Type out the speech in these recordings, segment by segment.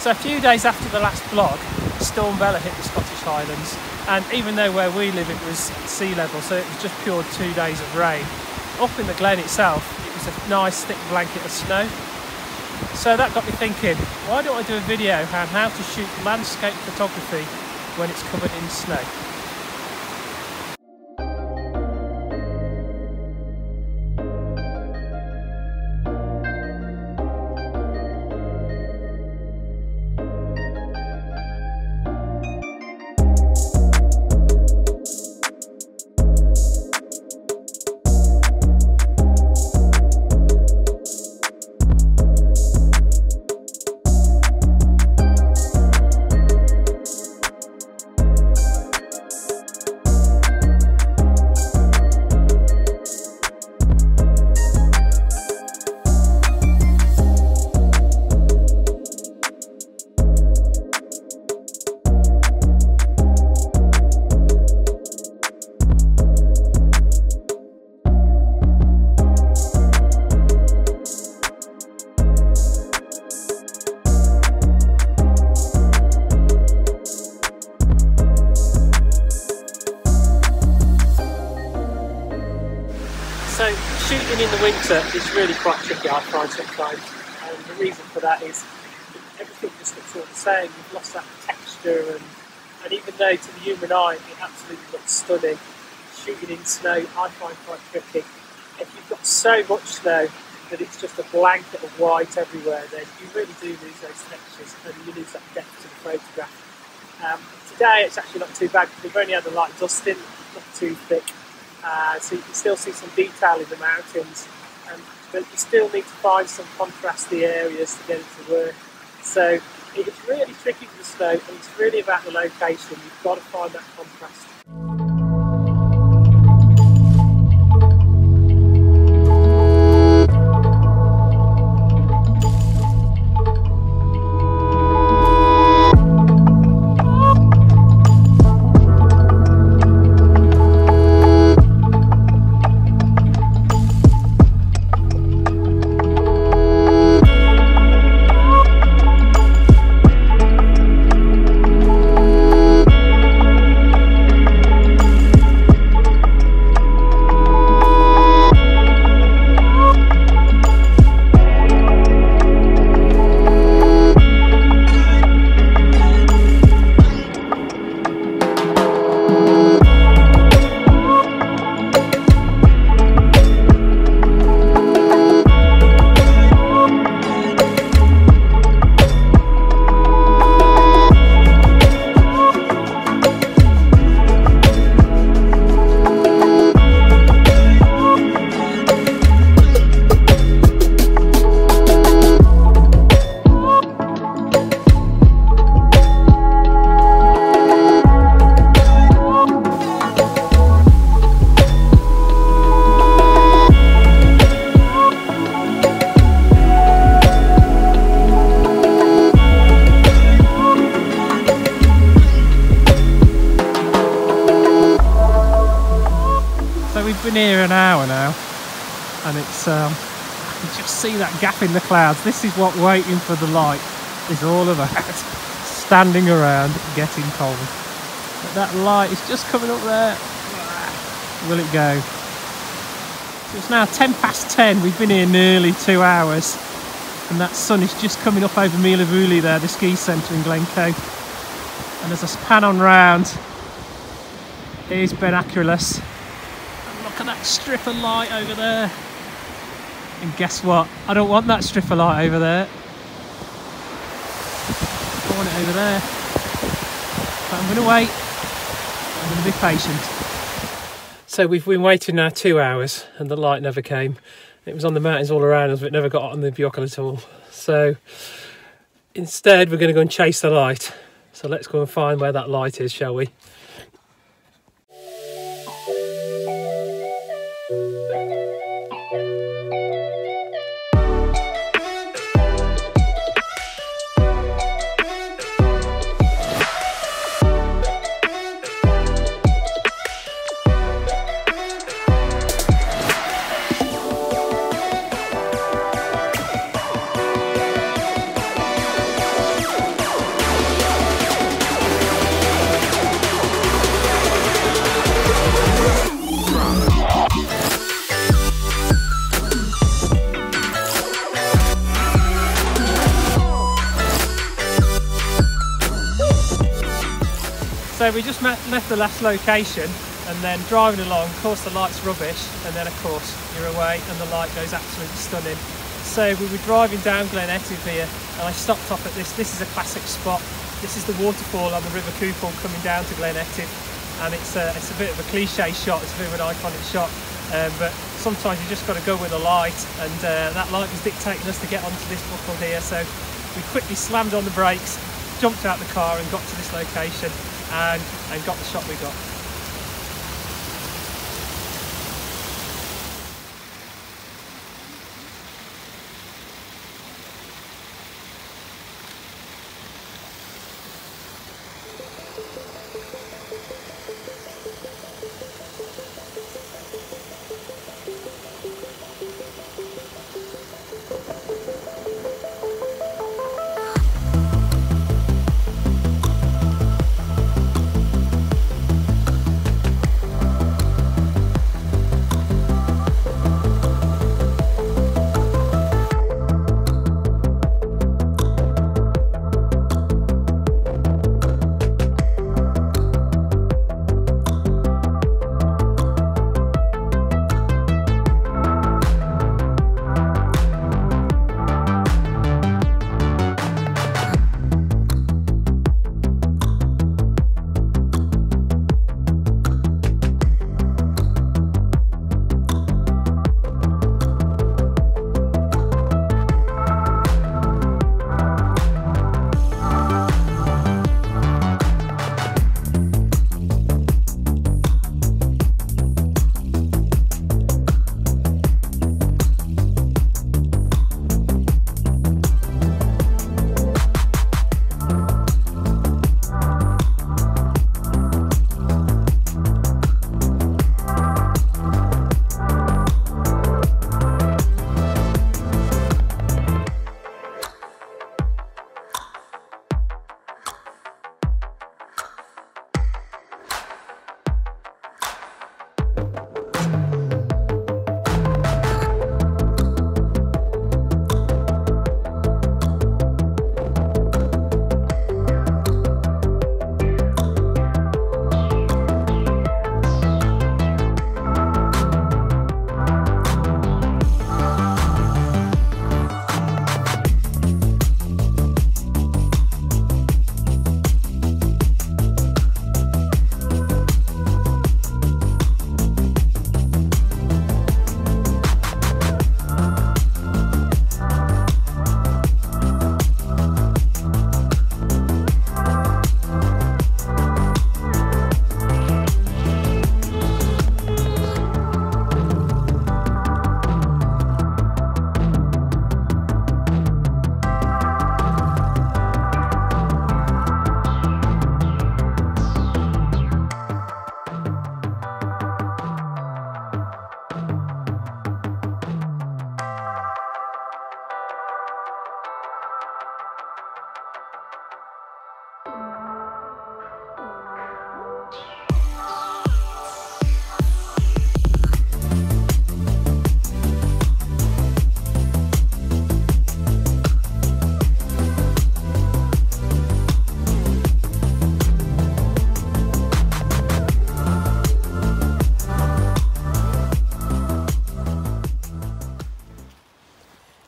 So a few days after the last vlog, Storm Bella hit the Scottish Highlands, and even though where we live it was sea level, so it was just pure 2 days of rain, up in the glen itself it was a nice thick blanket of snow. So that got me thinking, why don't I do a video on how to shoot landscape photography when it's covered in snow? So shooting in the winter is really quite tricky, I find sometimes, and the reason for that is everything just looks all the same. You've lost that texture, and even though to the human eye it absolutely looks stunning, shooting in snow I find quite tricky. If you've got so much snow that it's just a blanket of white everywhere, then you really do lose those textures and you lose that depth to the photograph. Today it's actually not too bad because we've only had a light dusting, not too thick. So you can still see some detail in the mountains, but you still need to find some contrasty areas to get it to work. So it's really tricky with the snow, and it's really about the location. You've got to find that contrast. We've been here an hour now, and it's I can just see that gap in the clouds. This is what waiting for the light is all about. Standing around getting cold. But that light is just coming up there. Will it go? So it's now 10:10. We've been here nearly 2 hours, and that sun is just coming up over Mealavuli there, the ski centre in Glencoe. And as I pan on round, here's Benaculus. Look at that strip of light over there. And guess what? I don't want that strip of light over there. I want it over there. But I'm going to wait. I'm going to be patient. So we've been waiting now 2 hours and the light never came. It was on the mountains all around us, but it never got on the binocular at all. So instead we're going to go and chase the light. So let's go and find where that light is, shall we? So we just left the last location and then driving along, of course the light's rubbish, and then of course you're away and the light goes absolutely stunning. So we were driving down Glencoe here and I stopped off at this. This is a classic spot. This is the waterfall on the River Coupon coming down to Glencoe, and it's a bit of a cliche shot, it's a bit of an iconic shot, but sometimes you just got to go with the light, and that light was dictating us to get onto this buckle here. So we quickly slammed on the brakes, jumped out the car and got to this location and got the shot we got.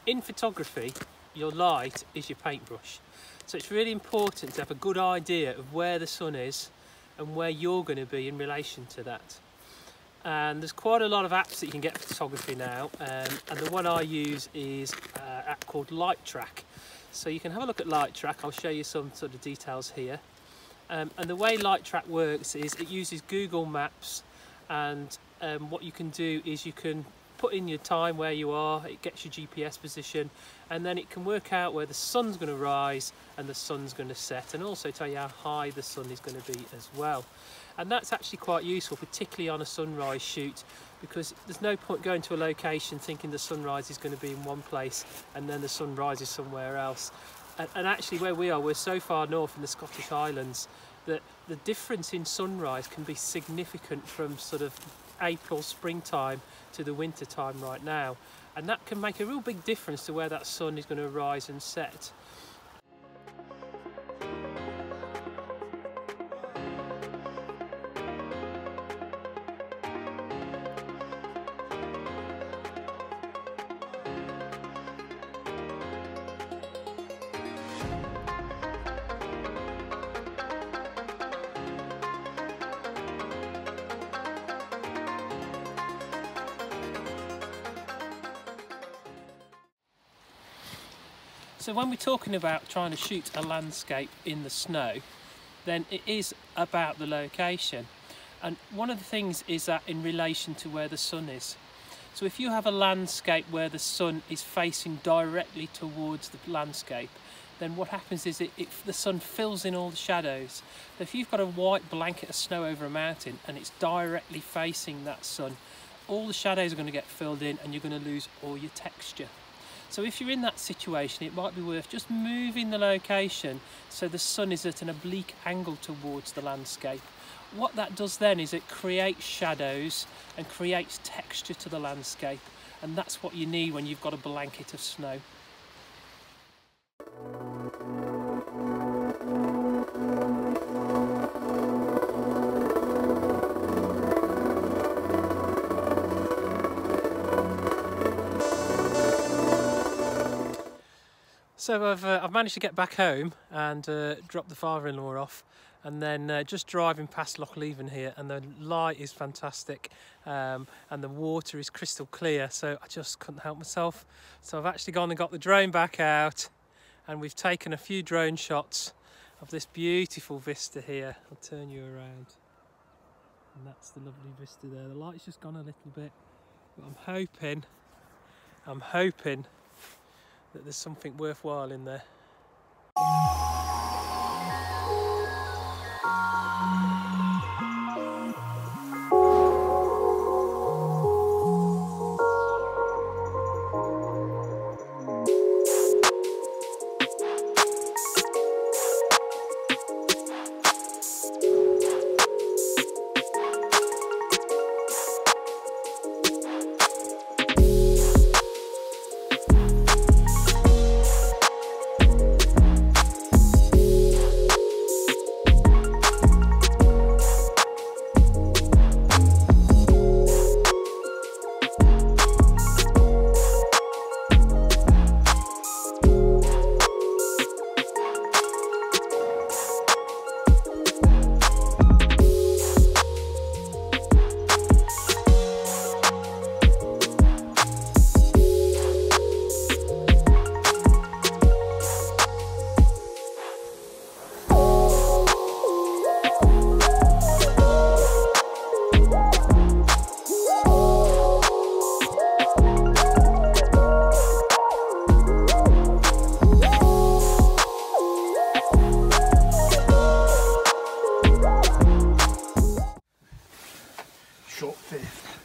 In photography, your light is your paintbrush. So it's really important to have a good idea of where the sun is and where you're going to be in relation to that. And there's quite a lot of apps that you can get for photography now, and the one I use is an app called Lightroom. So you can have a look at Lightroom. I'll show you some sort of details here. And the way Lightroom works is it uses Google Maps, and what you can do is you can put in your time where you are, it gets your GPS position, and then it can work out where the sun's going to rise and the sun's going to set, and also tell you how high the sun is going to be as well. And that's actually quite useful, particularly on a sunrise shoot, because there's no point going to a location thinking the sunrise is going to be in one place and then the sun rises somewhere else. And actually where we are, we're so far north in the Scottish Highlands that the difference in sunrise can be significant from sort of April, springtime to the winter time right now, and that can make a real big difference to where that sun is going to rise and set. So when we're talking about trying to shoot a landscape in the snow, then it is about the location. And one of the things is that in relation to where the sun is. So if you have a landscape where the sun is facing directly towards the landscape, then what happens is the sun fills in all the shadows. So if you've got a white blanket of snow over a mountain and it's directly facing that sun, all the shadows are going to get filled in and you're going to lose all your texture. So if you're in that situation, it might be worth just moving the location so the sun is at an oblique angle towards the landscape. What that does then is it creates shadows and creates texture to the landscape, and that's what you need when you've got a blanket of snow. So I've managed to get back home and drop the father-in-law off, and then just driving past Loch Leven here, and the light is fantastic and the water is crystal clear, so I just couldn't help myself. So I've actually gone and got the drone back out, and we've taken a few drone shots of this beautiful vista here. I'll turn you around, and that's the lovely vista there. The light's just gone a little bit, but I'm hoping that there's something worthwhile in there.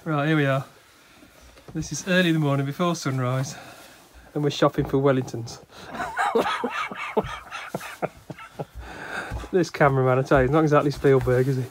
Right, here we are. This is early in the morning before sunrise, and we're shopping for Wellingtons. This cameraman, I tell you, he's not exactly Spielberg, is he?